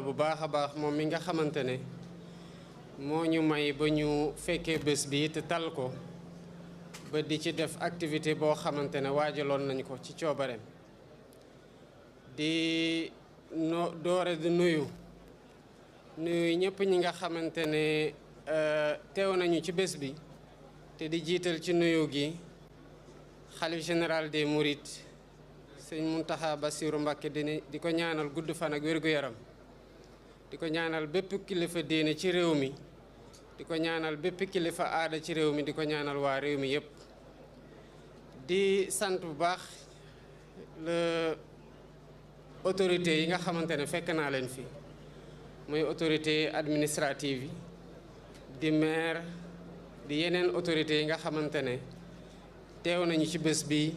bu baax a baax moom mi nga xamante ne moo ñu may ba ñu fekkee bés bi te tal ko ba di ci def activité boo xamante ne waajaloon nañ ko ci coobareem di doore di nuyu ñëpp ñi nga xamante ne teew nañu ci bés bi te di jiital ci nuyu gi xalif général des Mourides sëñ Mountakha Bassirou Mbacké di ko ñaanal gudd fan ak wér-gu-yaram di ko ñaanal bépp kilifa diine ci réew mi di ko ñaanal bépp kilifa aada ci réew mi di ko ñaanal waa réew mi yépp di sant bu baax le autorité yi nga xamante ne fekk naa leen fi mooy autorité administrative yi di maire di yeneen autorité yi nga xamante ne teew nañu ci bés bi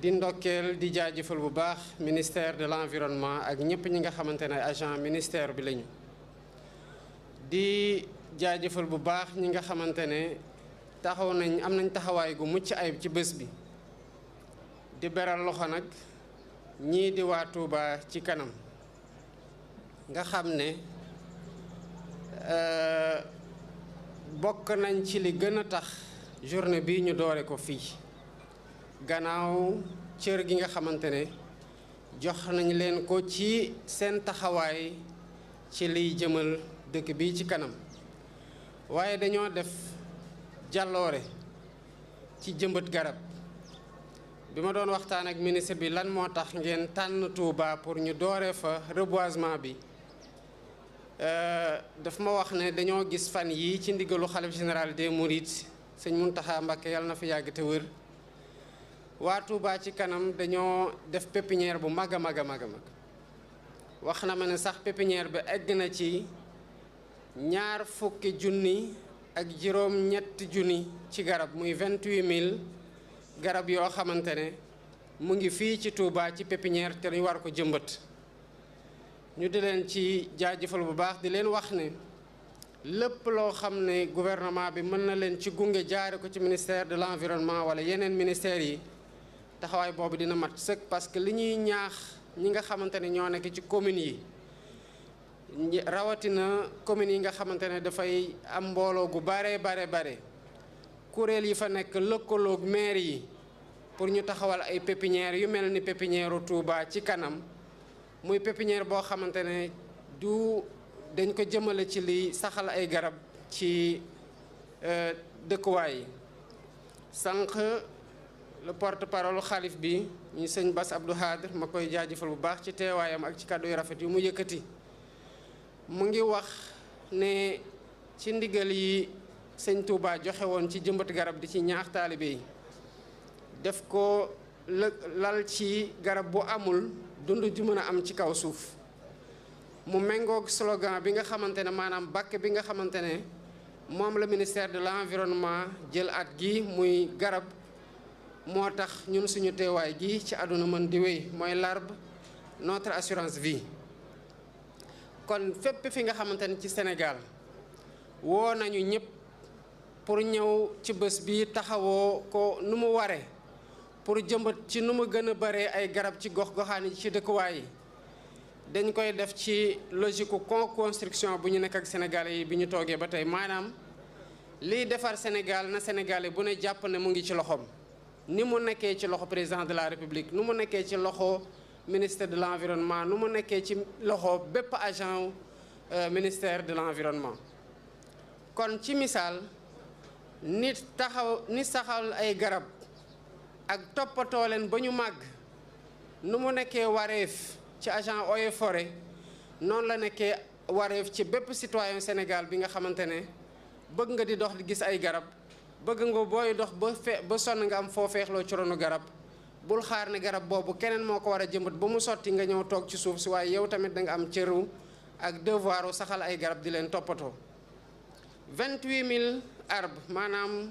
di ndokkeel di jaajëfal bu baax ministère de l'environnement ak ñëpp ñi nga xamante ne agent ministère bi lañu di jaajëfal bu baax ñi nga xamante ne am nañ taxawaay gu mucc ayib ci bés bi di beral loxo nag ñii di waa Touba ci kanam nga xam ne bokk nañ ci li gën a tax journée bi ñu doore ko fii gannaaw cër gi nga xamante ne jox nañ leen ko ci seen taxawaay ci liy jëmal dëkk bi ci kanam waaye dañoo def jàlloore ci jëmbat garab bi ma doon waxtaan ak ministre bi lan moo tax ngeen tànn Touba pour ñu doore fa reboisement bi daf ma wax ne dañoo gis fan yii ci ndigalu xalif général des Mourides sëñ Mountakha Mbacké yàlla na fi yàgg te wër waa Touba ci kanam dañoo def pépinière bu mag a mag a mag a mag wax na ma ne sax pépinière bi egg na ci 20 ak juróom-ñetti junni ci garab muy 28000 garab yoo xamante ne mu ngi fii ci Touba ci pépinière te ñu war ko jëmbat ñu di leen ci jaajëfal bu baax di leen wax ne lépp loo xam ne gouvernement bi mën na leen ci gunge jaare ko ci ministère de l'environnement wala yeneen ministères yi taxawaay boobu dina mat sëkk parce que li ñuy ñaax ñi nga xamante ne ñoo nekk ci communes yi rawatina communes yi nga xamante ne dafay am mbooloo gu bare kuréel yi fa nekk lëkkaloog maire yi pour ñu taxawal ay pépinières yu mel ni pépinière Touba ci kanam muy pépinière boo xamante ne dañ ko jëmale ci li saxal ay garab ci dëkkuwaay yi sànq le porte-parole xalif bi ñu sëñ Bass Abdou Khadre ma koy jaajëfal bu baax ci teewaayam ak ci kàddu yu rafet yu mu yëkkati mu ngi wax ne ci ndigal yi sëñ Touba joxe woon ci jëmbat garab di ci ñaax taalibe yi def ko lal ci garab bu amul dund ju mën a am ci kaw suuf mu méngoog slogan bi nga xamante ne maanaam bàkk bi nga xamante ne moom la ministère de l'environnement jël at gi muy garab moo tax ñun suñu teewaay gi ci àdduna mën di wéy mooy l'arbre notre assurance vie kon fépp fi nga xamante ne ci Sénégal woo nañu ñëpp pour ñëw ci bés bi taxawoo ko nu mu waree pour jëmbat ci nu mu gën a baree ay garab ci gox-goxaan yi ci dëkkuwaay yi dañ koy def ci logique co-construction bu ñu nekk ak Sénégalais yi bi ñu toogee ba tey maanaam liy defar Sénégal na Sénégalais bu ne jàpp ne mu ngi ci loxoom ni mu nekkee ci loxo président de la République nu mu nekkee ci loxo ministère de l'environnement nu mu nekkee ci loxo bépp agent ministère de l'environnement kon ci misaal ni saxal ay garab ak toppatoo leen ba ñu màgg nu mu nekkee wareef ci agent eaux et forêt noonu la nekkee wareef ci bépp citoyen Sénégal bi nga xamante ne bëgg nga di dox di gis ay garab bëgg nga booy dox ba sonn nga am foo feexloo ci ronu garab bul xaar ne garab boobu keneen moo ko war a jëmbat ba mu sotti nga ñëw toog ci suuf si waaye yow tamit da nga am cëru ak devoiru saxal ay garab di leen toppatoo 28000 arbres maanaam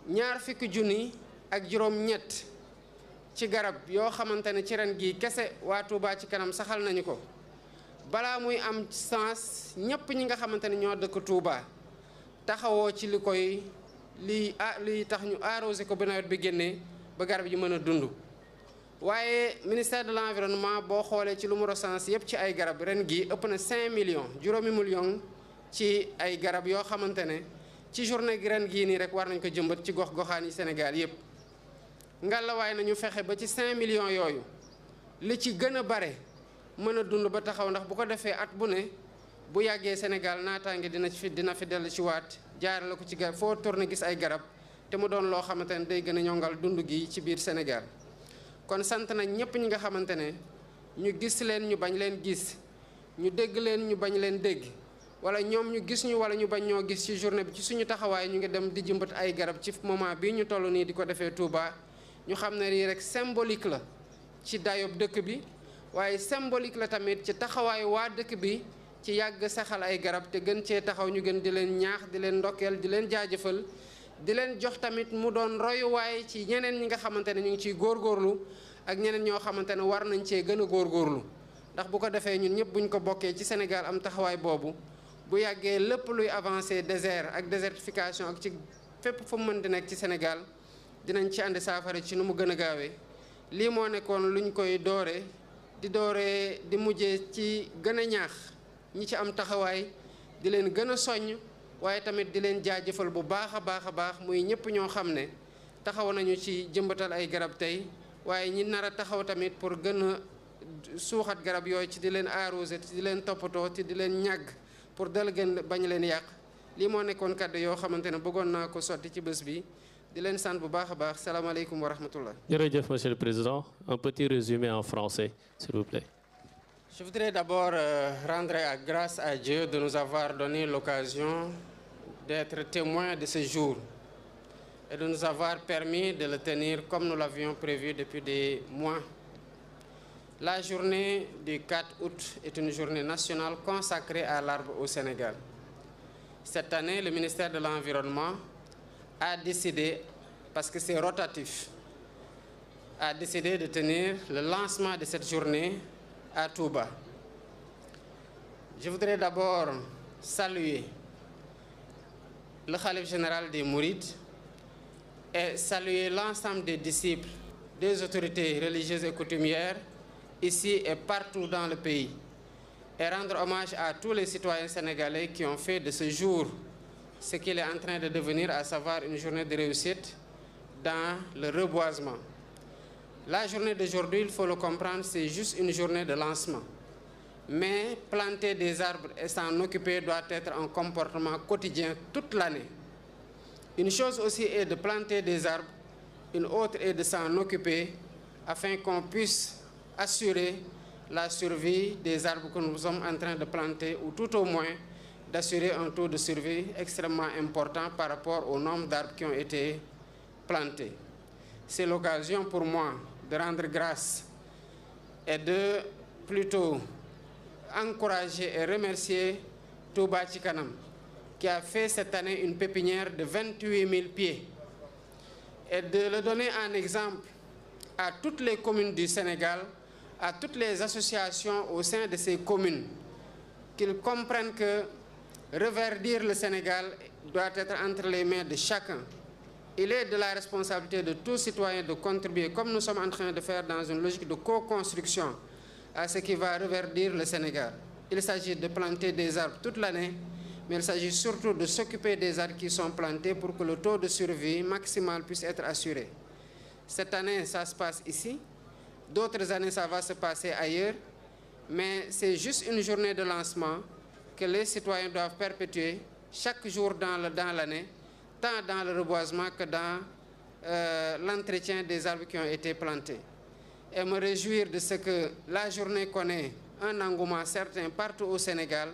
20 junni ak juróom-ñett ci garab yoo xamante ne ci ren gii kese waa Touba ci kanam saxal nañu ko balaa muy am sens ñëpp ñi nga xamante ne ñoo dëkk Touba taxawoo ci liy tax ñu arrosé ko ba nawet bi génnee ba garab yi mën a dund waaye ministère de l'environnement boo xoolee ci lu mu recensé yëpp ci ay garab ren gi ëpp na 5 millions juróomi millions ci ay garab yoo xamante ne ci journée gi ren gii nii rek war nañ ko jëmbat ci gox-goxaan yi Sénégal yëpp. ngallaawaay nañu fexe ba ci 5 millions yooyu li ci gën a bare mën a dund ba taxaw, ndax bu ko defee at bu ne bu yàggee Sénégal naataange dina fi dellu ci waat jaarale ko ci garab foo tourné gis ay garab te mu doon loo xamante ne day gën a ñongal dund gi ci biir Sénégal. kon sant nañ ñëpp ñi nga xamante ne ñu gis leen ñu bañ leen gis, ñu dégg leen ñu bañ leen dégg, wala ñoom ñu gis ñu wala ñu bañ ñoo gis ci journée bi ci suñu taxawaay ñu ngi dem di jëmbat ay garab ci moment bii ñu toll nii di ko defee Touba. ñu xam ne lii rek symbolique la ci dayob dëkk bi, waaye symbolique la tamit ci taxawaayu waa dëkk bi ci yàgg saxal ay garab te gën cee taxaw. ñu gën di leen ñaax, di leen ndokkeel, di leen jaajëfal, di leen jox tamit mu doon royuwaay ci ñeneen ñi nga xamante ne ñu ngi ciy góorgóorlu ak ñeneen ñoo xamante ne war nañ cee gën a góorgóorlu. ndax bu ko defee ñun ñëpp buñ ko bokkee ci Sénégal am taxawaay boobu, bu yàggee lépp luy avancé désert ak désertification ak ci fépp fu mu mën di nekk ci Sénégal dinañ ci andi saafara ci nu mu gën a gaawee. lii moo nekkoon luñ koy dooree di mujjee ci gën a ñaax ñi ci am taxawaay, di leen gën a soññ, waaye tamit di leen jaajëfal bu baax a baax muy ñëpp ñoo xam ne taxaw nañu ci jëmbatal ay garab tey, waaye ñi nar a taxaw tamit pour gën a suuxat garab yooyu ci di leen arrosé, ci di leen toppatoo, ci di leen ñàgg pour dal gën bañ leen yàq. lii moo nekkoon kàddu yoo xamante ne bëggoon naa ko sotti ci bés bi. di leen sant bu baax a baax. salaamaaleykum wa rahmatullah. Jërëjëf, Monsieur le Président. Un petit résumé en français, s'il vous plaît. Je voudrais d'abord rendre grâce à Dieu de nous avoir donné l'occasion d'être témoins de ce jour et de nous avoir permis de le tenir comme nous l'avions prévu depuis des mois. La journée du 4 août est une journée nationale consacrée à l'arbre au Sénégal. Cette année, le ministère de l'Environnement a décidé, parce que c'est rotatif, a décidé de tenir le lancement de cette journée à Touba. Je voudrais d'abord saluer le khalife général des Mourides et saluer l'ensemble des disciples, des autorités religieuses et coutumières ici et partout dans le pays, et rendre hommage à tous les citoyens sénégalais qui ont fait de ce jour ce qu'il est en train de devenir, à savoir une journée de réussite dans le reboisement. La journée d'aujourd'hui, il faut le comprendre, c'est juste une journée de lancement. Mais planter des arbres et s'en occuper doit être un comportement quotidien toute l'année. Une chose aussi est de planter des arbres, une autre est de s'en occuper afin qu'on puisse assurer la survie des arbres que nous sommes en train de planter, ou tout au moins d'assurer un taux de survie extrêmement important par rapport au nombre d'arbres qui ont été plantés. C'est l'occasion pour moi de rendre grâce et de plutôt encourager et remercier Touba Ca Kanam, qui a fait cette année une pépinière de 28 000 pieds, et de le donner en exemple à toutes les communes du Sénégal, à toutes les associations au sein de ces communes, qu'ils comprennent que reverdir le Sénégal doit être entre les mains de chacun. Il est de la responsabilité de tout citoyen de contribuer, comme nous sommes en train de faire dans une logique de co-construction, à ce qui va reverdir le Sénégal. Il s'agit de planter des arbres toute l'année, mais il s'agit surtout de s'occuper des arbres qui sont plantés pour que le taux de survie maximal puisse être assuré. Cette année, ça se passe ici. D'autres années, ça va se passer ailleurs. Mais c'est juste une journée de lancement que les citoyens doivent perpétuer chaque jour dans l'année, tant dans le reboisement que dans l'entretien des arbres qui ont été plantés. Et me réjouir de ce que la journée connaît un engouement certain partout au Sénégal.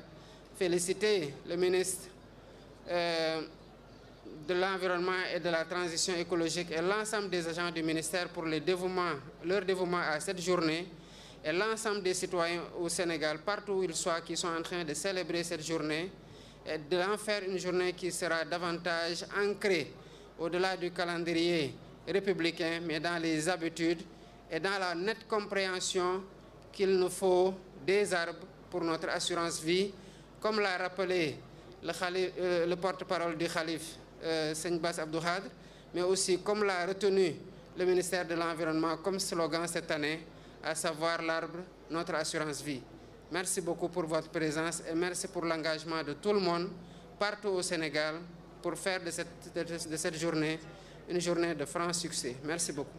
Féliciter le ministre de l'Environnement et de la Transition écologique et l'ensemble des agents du ministère pour leur dévouement à cette journée, et l'ensemble des citoyens au Sénégal, partout où ils soient, qui sont en train de célébrer cette journée, et d'en faire une journée qui sera davantage ancrée au-delà du calendrier républicain, mais dans les habitudes et dans la nette compréhension qu'il nous faut des arbres pour notre assurance vie, comme l'a rappelé le porte-parole du Khalife, Seigne Bass Abdou Khadre, mais aussi comme l'a retenu le ministère de l'Environnement comme slogan cette année, à savoir l'arbre, notre assurance vie. Merci beaucoup pour votre présence et merci pour l'engagement de tout le monde partout au Sénégal pour faire de cette journée une journée de franc succès. Merci beaucoup.